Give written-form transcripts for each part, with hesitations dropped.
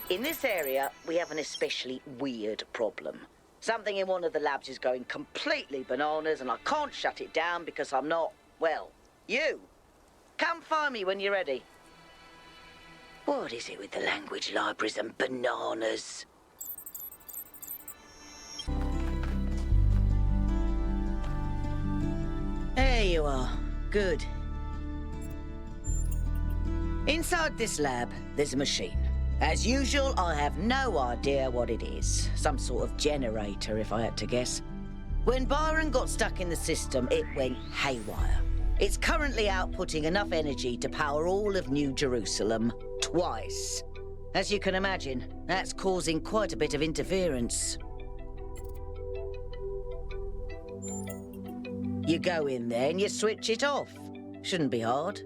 In this area, we have an especially weird problem. Something in one of the labs is going completely bananas and I can't shut it down because I'm not, well, you. Come find me when you're ready. What is it with the language libraries and bananas? There you are. Good. Inside this lab, there's a machine. As usual, I have no idea what it is. Some sort of generator, if I had to guess. When Byron got stuck in the system, it went haywire. It's currently outputting enough energy to power all of New Jerusalem twice. As you can imagine, that's causing quite a bit of interference. You go in there and you switch it off. Shouldn't be hard.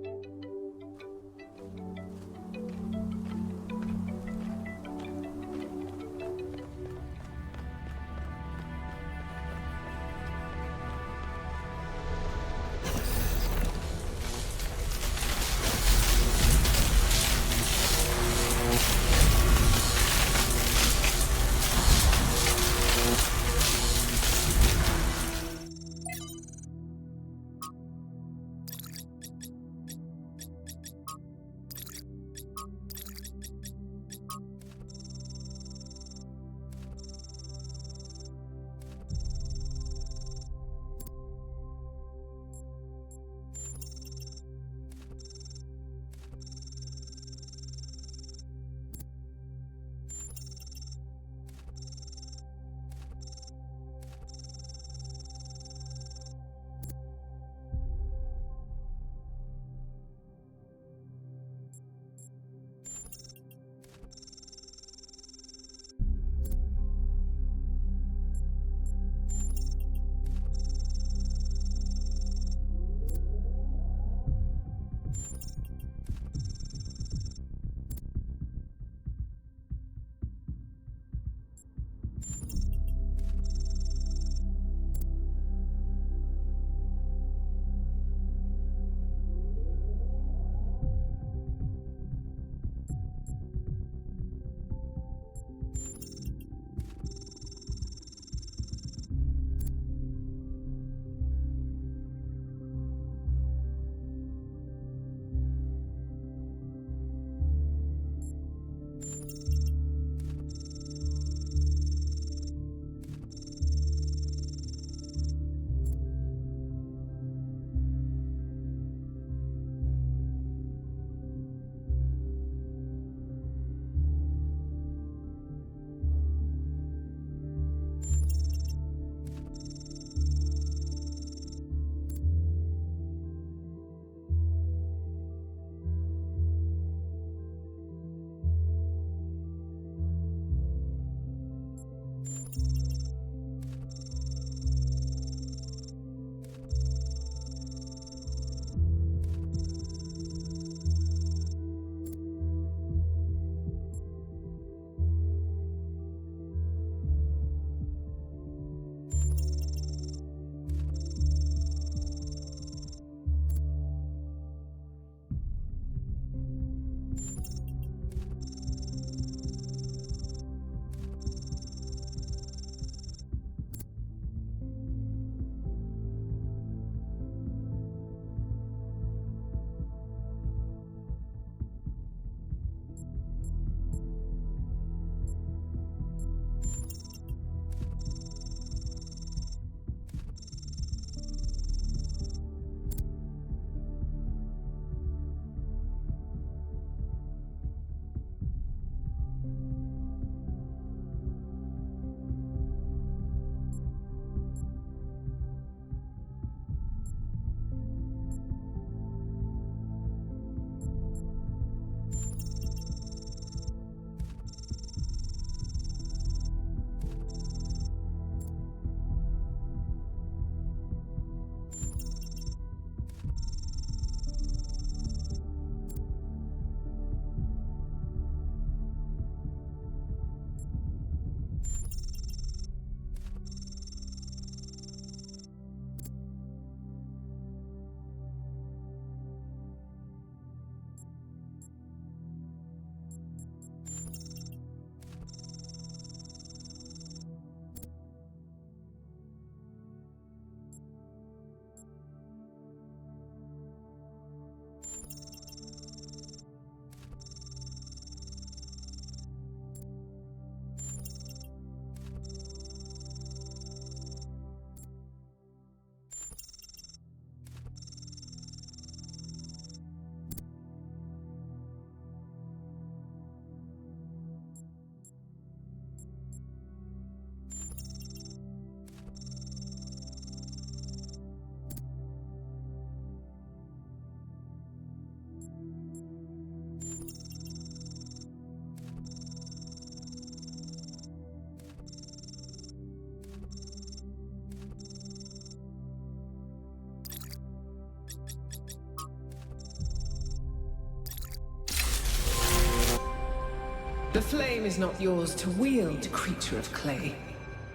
The flame is not yours to wield, creature of clay.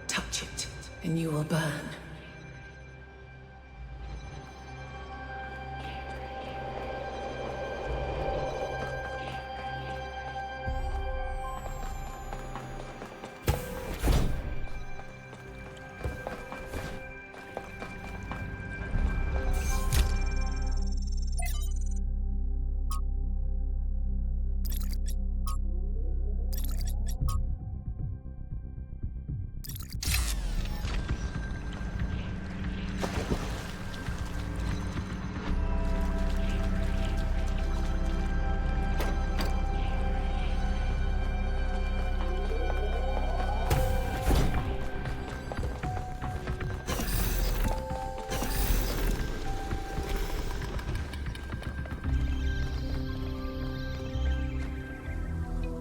Touch it, and you will burn.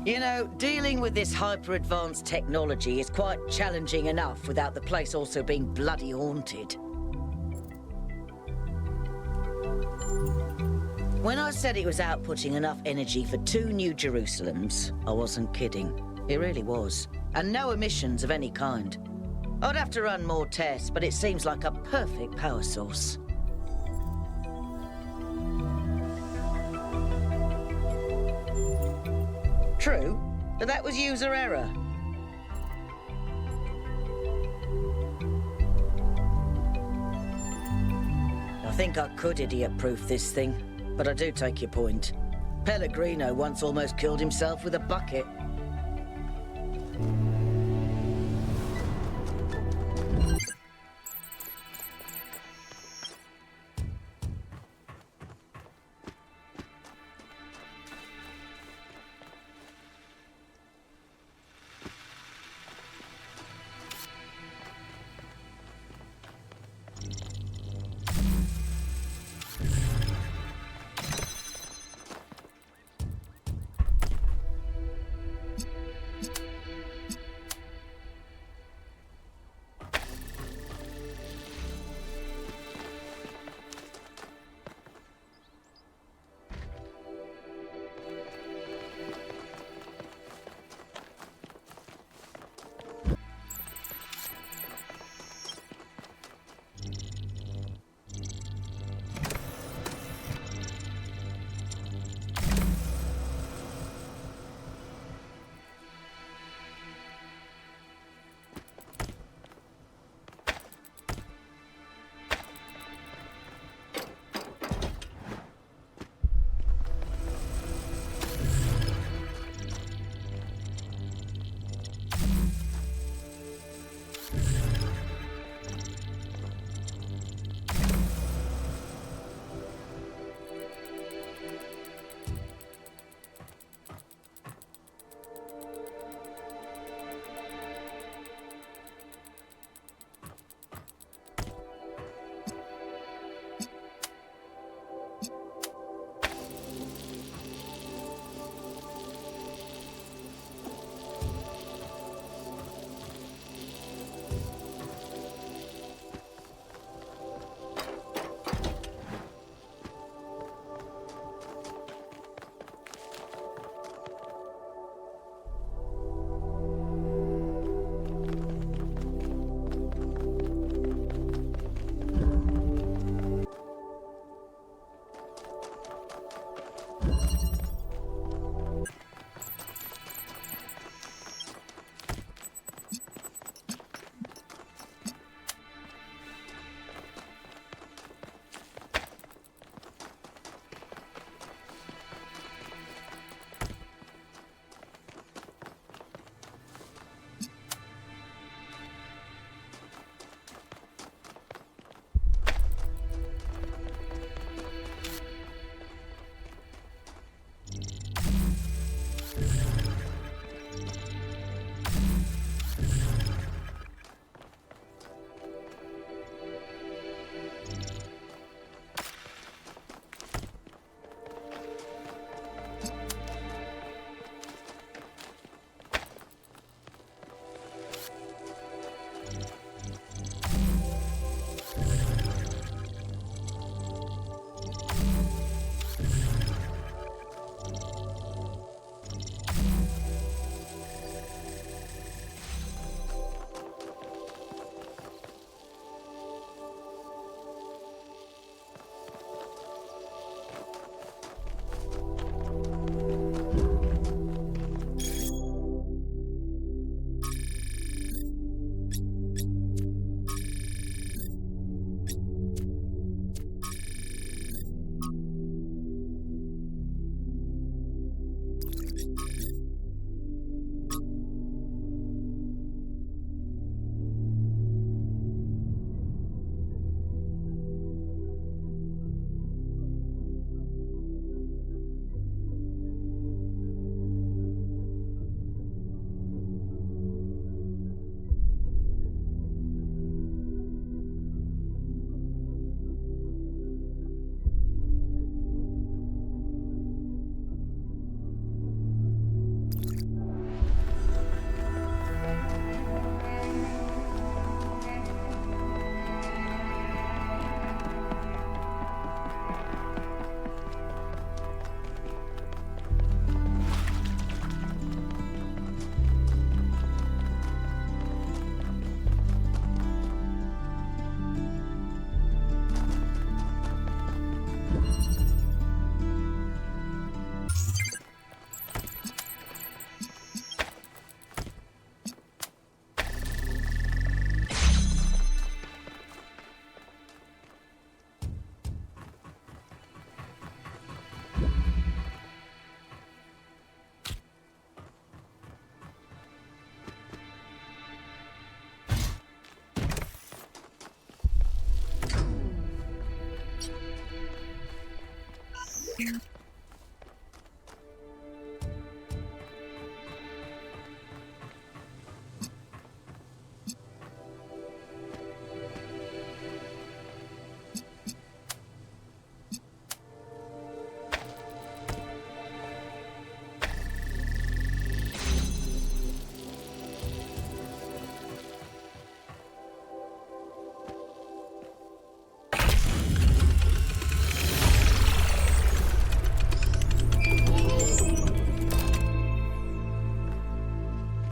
You know, dealing with this hyper-advanced technology is quite challenging enough without the place also being bloody haunted. When I said it was outputting enough energy for 2 New Jerusalems, I wasn't kidding. It really was. And no emissions of any kind. I'd have to run more tests, but it seems like a perfect power source. True, but that was user error. I think I could idiot-proof this thing, but I do take your point. Pellegrino once almost killed himself with a bucket.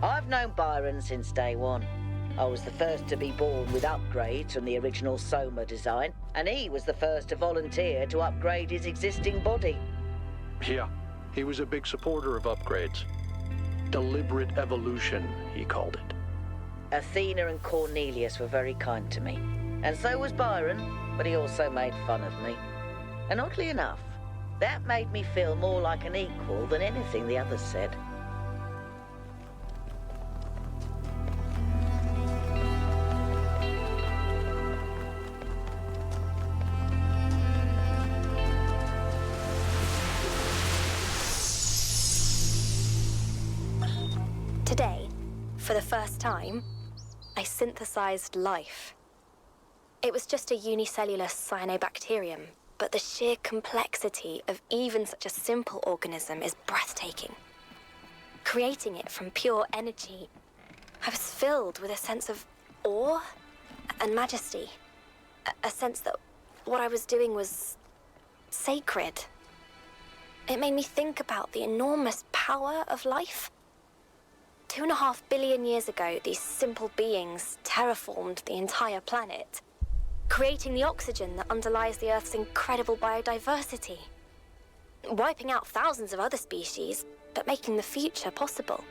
I've known Byron since day one. I was the first to be born with upgrades from the original Soma design, and he was the first to volunteer to upgrade his existing body. Yeah, he was a big supporter of upgrades. Deliberate evolution, he called it. Athena and Cornelius were very kind to me. And so was Byron, but he also made fun of me. And oddly enough, that made me feel more like an equal than anything the others said. Today, for the first time, I synthesized life. It was just a unicellular cyanobacterium, but the sheer complexity of even such a simple organism is breathtaking. Creating it from pure energy, I was filled with a sense of awe and majesty. A sense that what I was doing was sacred. It made me think about the enormous power of life. 2.5 billion years ago, these simple beings terraformed the entire planet, creating the oxygen that underlies the Earth's incredible biodiversity, wiping out thousands of other species, but making the future possible.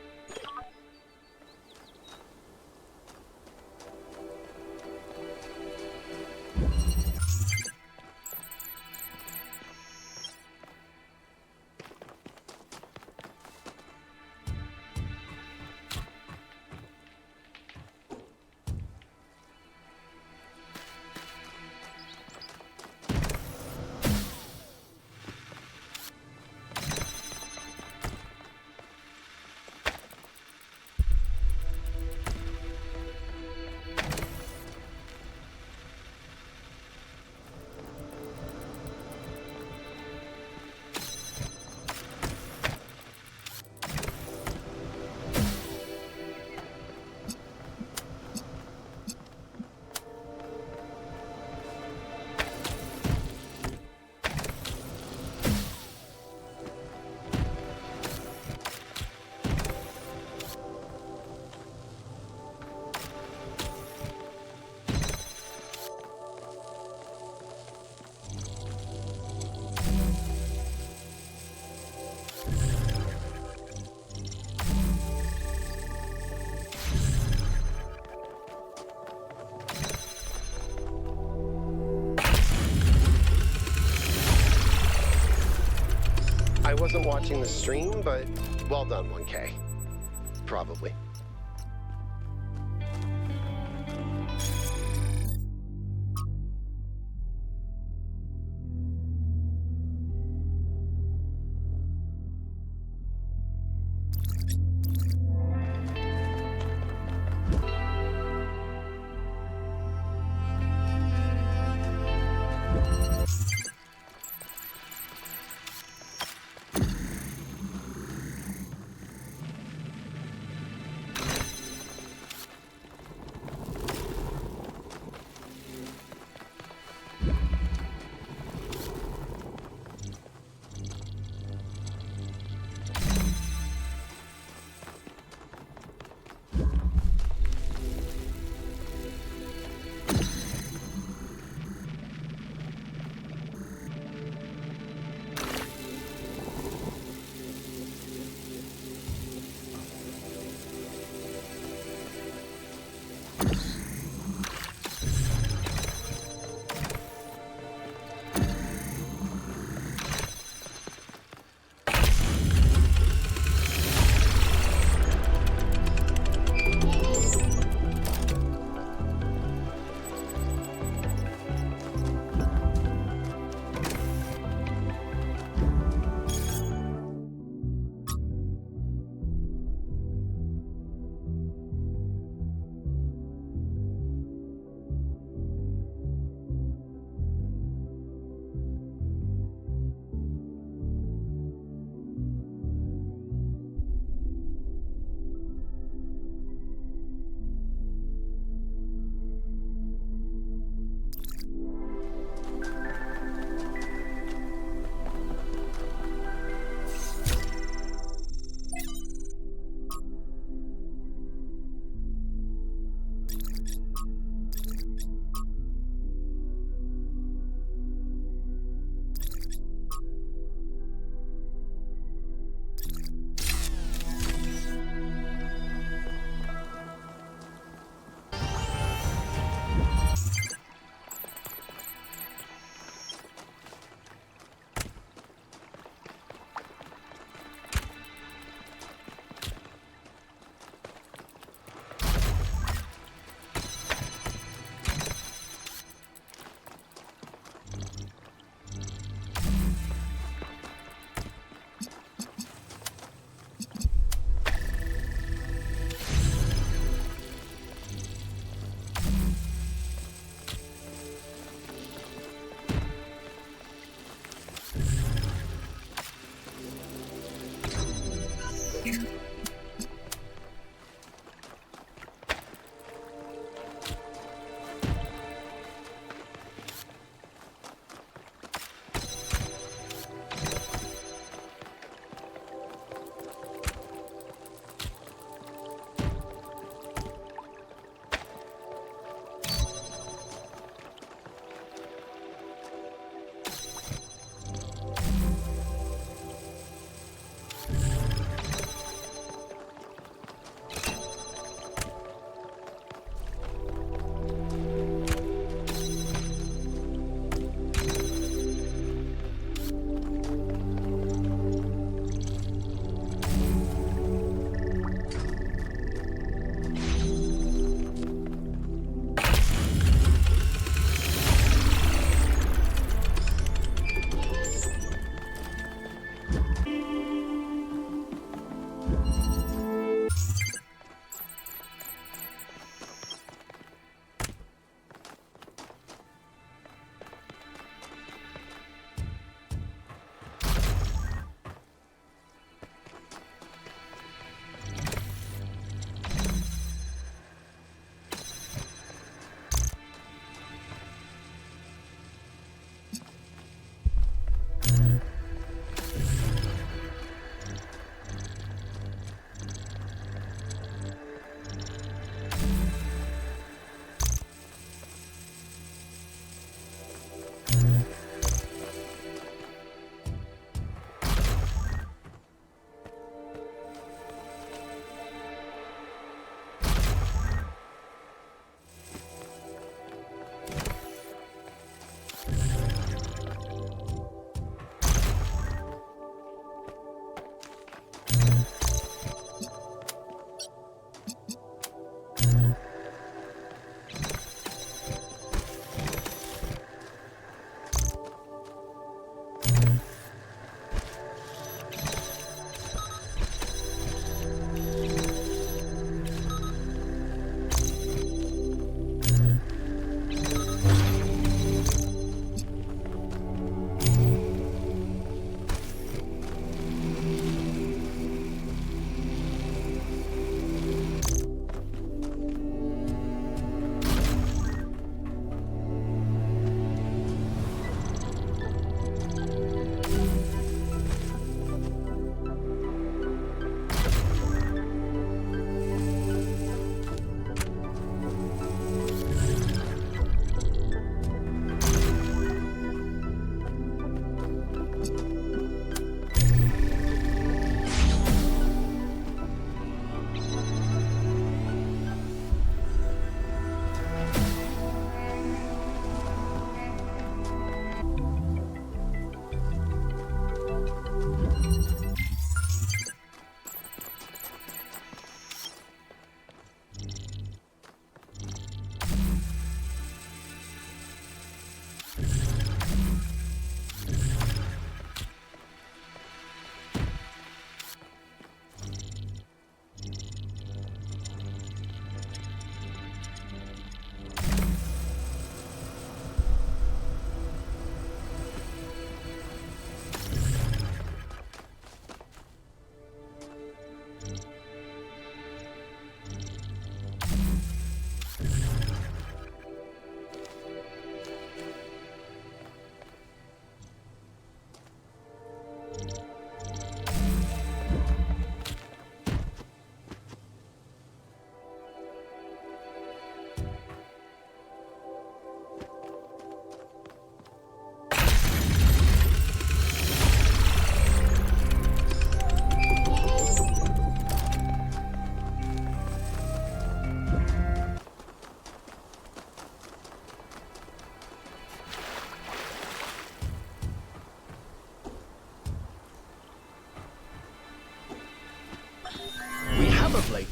I wasn't watching the stream, but well done, 1K. Probably.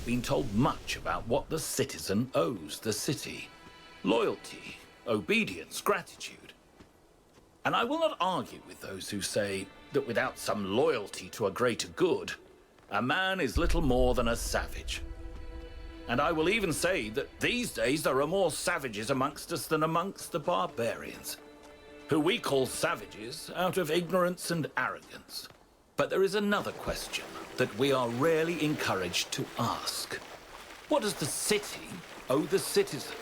been told much about what the citizen owes the city. Loyalty, obedience, gratitude. And I will not argue with those who say that without some loyalty to a greater good, a man is little more than a savage. And I will even say that these days there are more savages amongst us than amongst the barbarians, who we call savages out of ignorance and arrogance. But there is another question that we are rarely encouraged to ask. What does the city owe the citizen?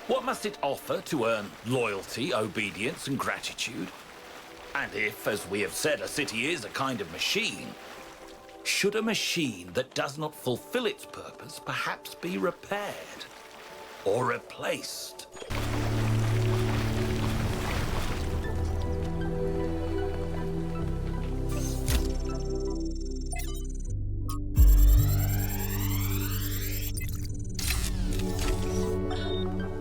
What must it offer to earn loyalty, obedience, and gratitude? And if, as we have said, a city is a kind of machine, should a machine that does not fulfill its purpose perhaps be repaired or replaced?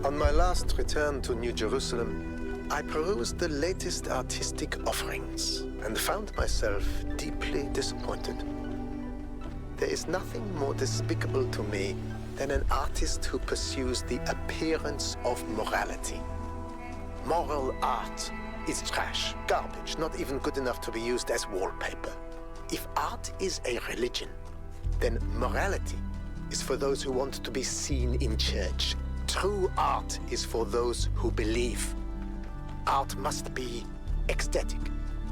On my last return to New Jerusalem, I perused the latest artistic offerings and found myself deeply disappointed. There is nothing more despicable to me than an artist who pursues the appearance of morality. Moral art is trash, garbage, not even good enough to be used as wallpaper. If art is a religion, then morality is for those who want to be seen in church. True art is for those who believe. Art must be ecstatic,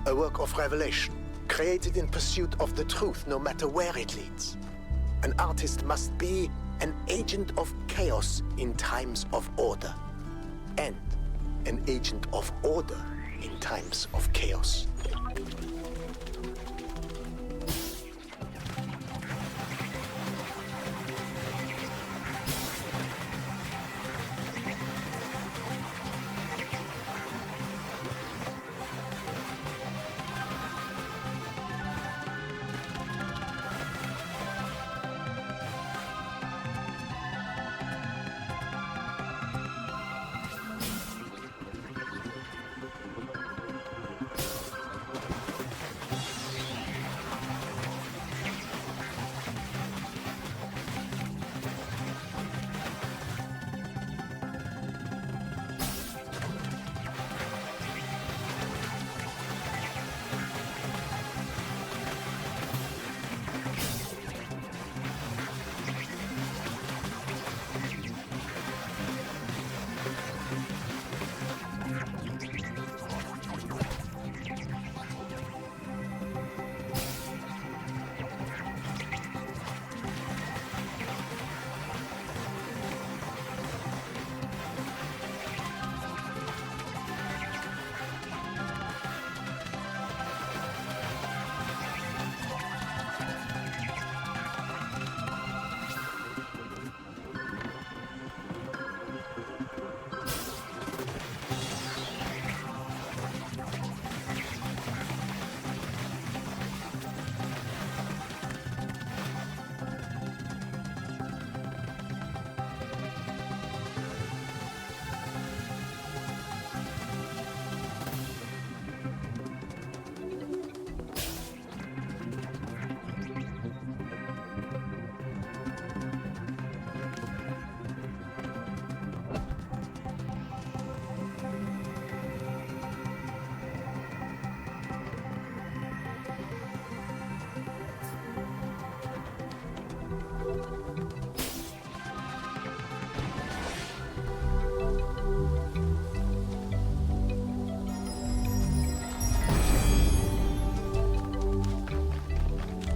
a work of revelation, created in pursuit of the truth, no matter where it leads. An artist must be an agent of chaos in times of order, and an agent of order in times of chaos.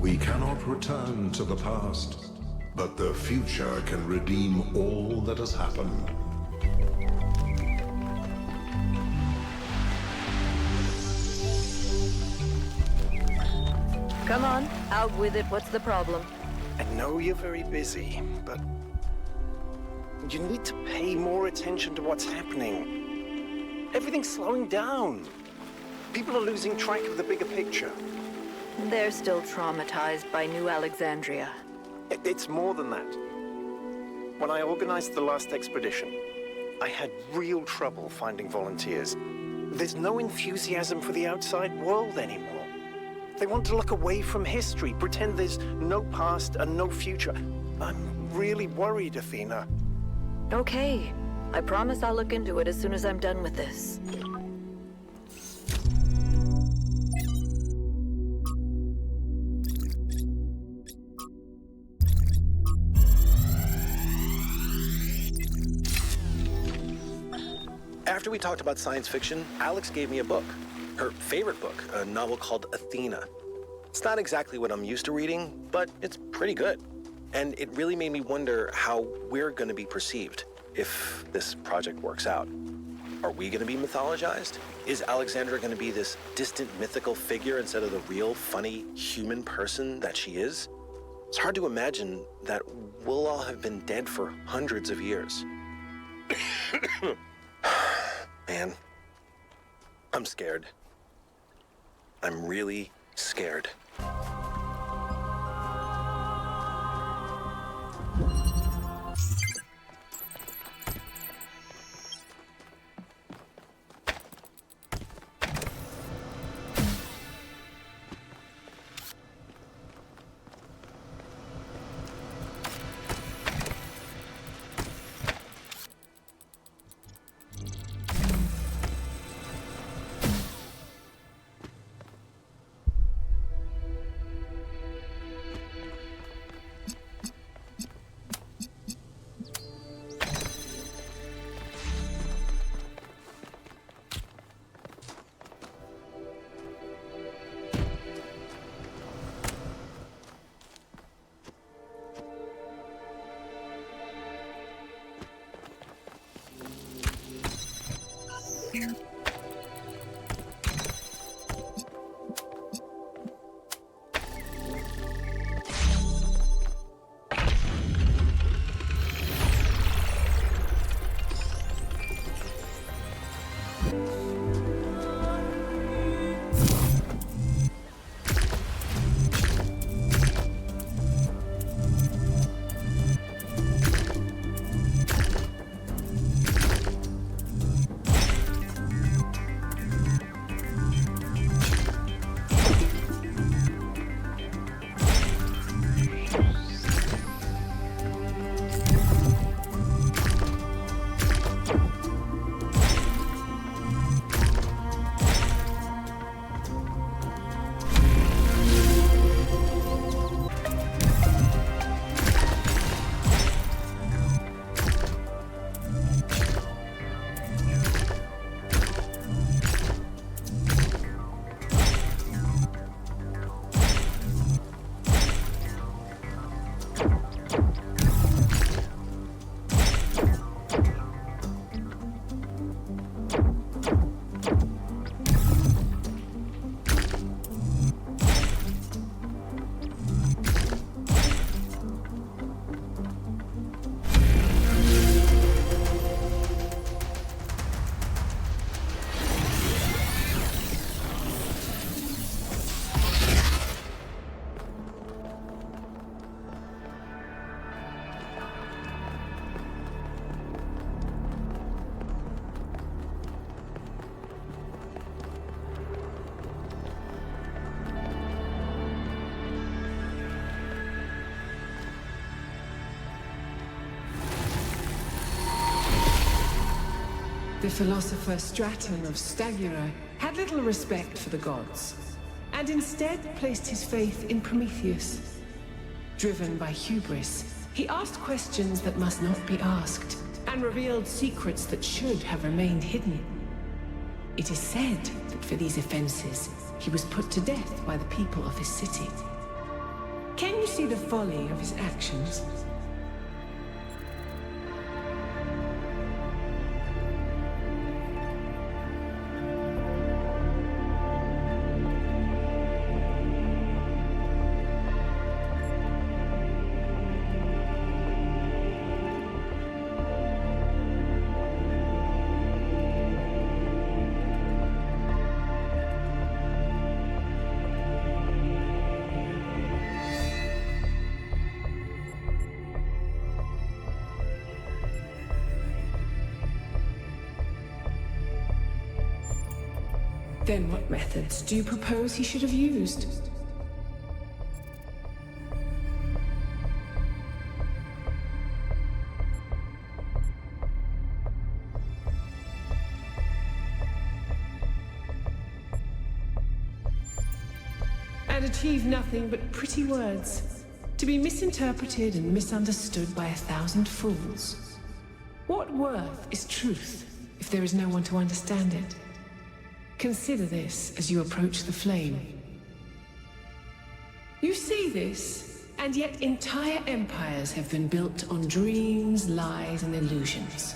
We cannot return to the past, but the future can redeem all that has happened. Come on, out with it. What's the problem? I know you're very busy, but you need to pay more attention to what's happening. Everything's slowing down. People are losing track of the bigger picture. They're still traumatized by New Alexandria. It's more than that. When I organized the last expedition, I had real trouble finding volunteers. There's no enthusiasm for the outside world anymore. They want to look away from history, pretend there's no past and no future. I'm really worried, Athena. Okay. I promise I'll look into it as soon as I'm done with this. After we talked about science fiction, Alex gave me a book. Her favorite book, a novel called Athena. It's not exactly what I'm used to reading, but it's pretty good. And it really made me wonder how we're going to be perceived if this project works out. Are we going to be mythologized? Is Alexandra going to be this distant mythical figure instead of the real, funny, human person that she is? It's hard to imagine that we'll all have been dead for hundreds of years. Man, I'm scared. I'm really scared. The philosopher Straton of Stagira had little respect for the gods, and instead placed his faith in Prometheus. Driven by hubris, he asked questions that must not be asked, and revealed secrets that should have remained hidden. It is said that for these offenses, he was put to death by the people of his city. Can you see the folly of his actions? Then what methods do you propose he should have used? And achieve nothing but pretty words, to be misinterpreted and misunderstood by 1,000 fools. What worth is truth if there is no one to understand it? Consider this as you approach the flame. You see this, and yet entire empires have been built on dreams, lies, and illusions.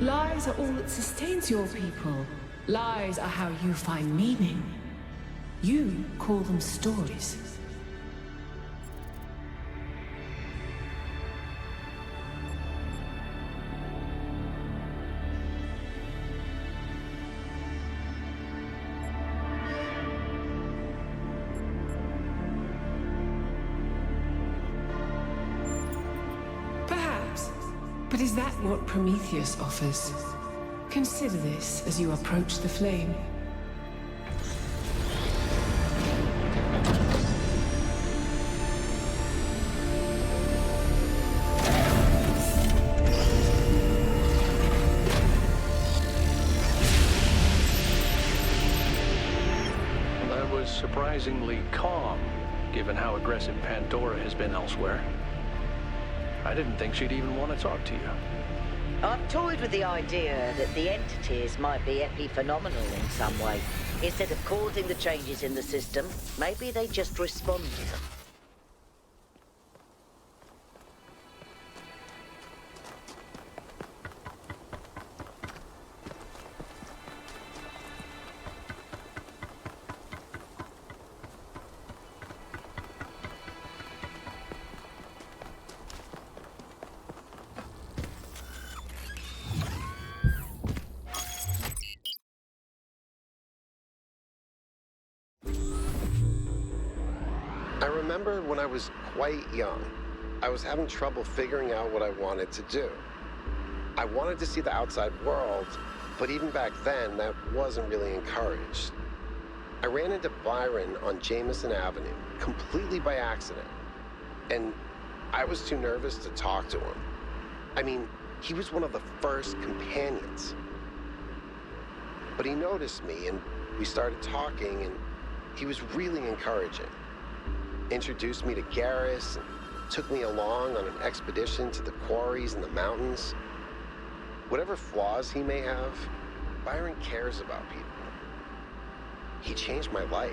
Lies are all that sustains your people. Lies are how you find meaning. You call them stories. Perhaps. But is that what Prometheus offers? Consider this as you approach the flame. That was surprisingly calm, given how aggressive Pandora has been elsewhere. I didn't think she'd even want to talk to you. I've toyed with the idea that the entities might be epiphenomenal in some way. Instead of causing the changes in the system, maybe they just respond to them. I remember when I was quite young, I was having trouble figuring out what I wanted to do. I wanted to see the outside world, but even back then, that wasn't really encouraged. I ran into Byron on Jameson Avenue, completely by accident, and I was too nervous to talk to him. I mean, he was one of the first companions. But he noticed me, and we started talking, and he was really encouraging. Introduced me to Garrus and took me along on an expedition to the quarries in the mountains. Whatever flaws he may have, Byron cares about people. He changed my life.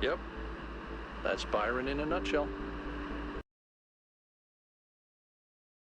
Yep. That's Byron in a nutshell.